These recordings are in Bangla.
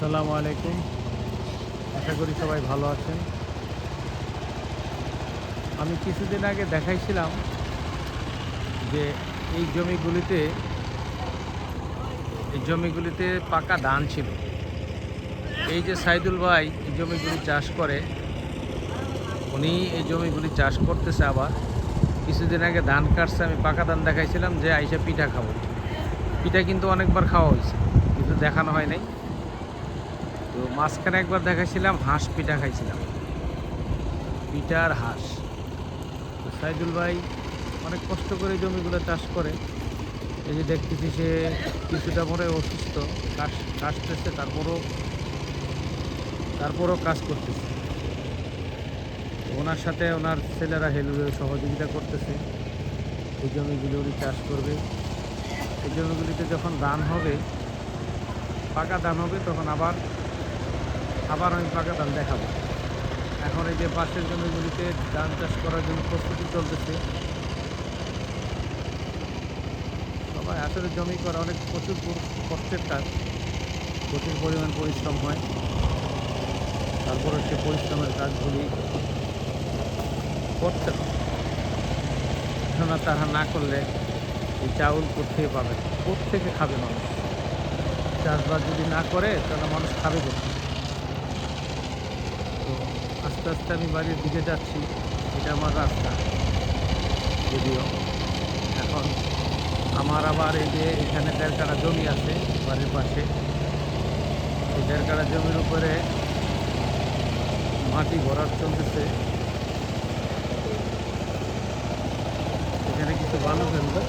আসসালামু আলাইকুম। আশা করি সবাই ভালো আছেন। আমি কিছুদিন আগে দেখাইছিলাম যে এই জমিগুলিতে পাকা ধান ছিল। এই যে সাইদুল ভাই এই জমিগুলি চাষ করে, উনি এই জমিগুলি চাষ করতেছে। আবার কিছুদিন আগে ধান কাটছে, আমি পাকা ধান দেখাইছিলাম যে আইসা পিঠা খাবো। পিঠা কিন্তু অনেকবার খাওয়া হয়েছে, কিন্তু দেখানো হয় নাই। তো মাঝখানে একবার দেখাইছিলাম হাঁস পিঠা খাইছিলাম, পিঠা আর হাঁস। তো সাইদুল ভাই অনেক কষ্ট করে জমিগুলো চাষ করে। এই যে দেখতেছি সে কিছুটা পরে অসুস্থ, কাশতেছে, তারপরও কাজ করতেছে। ওনার সাথে ওনার ছেলেরা সহযোগিতা করতেছে। এই জমিগুলো উনি চাষ করবে। এই জমিগুলিতে যখন ধান হবে, পাকা ধান হবে, তখন আবার আমি পাকা ধান দেখাবো। এখন এই যে পাশের জমিগুলিতে ধান চাষ করার জন্য প্রস্তুতি চলতেছে। সবাই আসলে জমি করা প্রচুর কষ্টের কাজ, প্রচুর পরিমাণ পরিশ্রম হয়। তারপরে সে পরিশ্রমের কাজগুলি করতে হবে। তারা না করলে এই চাউল কোথেকে পাবে, কোত্থেকে খাবে মানুষ? চাষবাস যদি না করে তাহলে মানুষ খাবে কোথায়? তো আস্তে আস্তে আমি বাড়ির দিকে যাচ্ছি। এটা আমার রাস্তা। যদিও এখন আমার আবার এই যে এখানে 1.5 কাঠা জমি আছে বাড়ির পাশে। এই 1.5 কাঠা জমির উপরে মাটি ভরাট চলতেছে। এখানে কিছু বালু ফেলবো,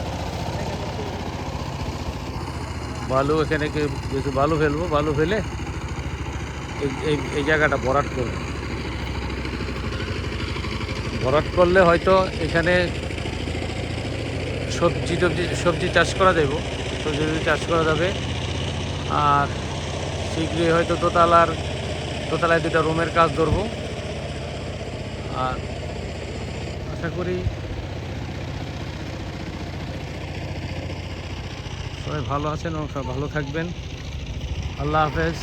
কিছু বালু ফেলবো। বালু ফেলে এই জায়গাটা ভরাট করবো। ভরাট করলে হয়তো এখানে সবজি চাষ করা যাবে, সবজি চাষ করা যাবে। আর শীঘ্রই হয়তো দোতলায় 2টা রুমের কাজ ধরবো। আর আশা করি সবাই ভালো আছেন এবং সবাই ভালো থাকবেন। আল্লাহ হাফেজ।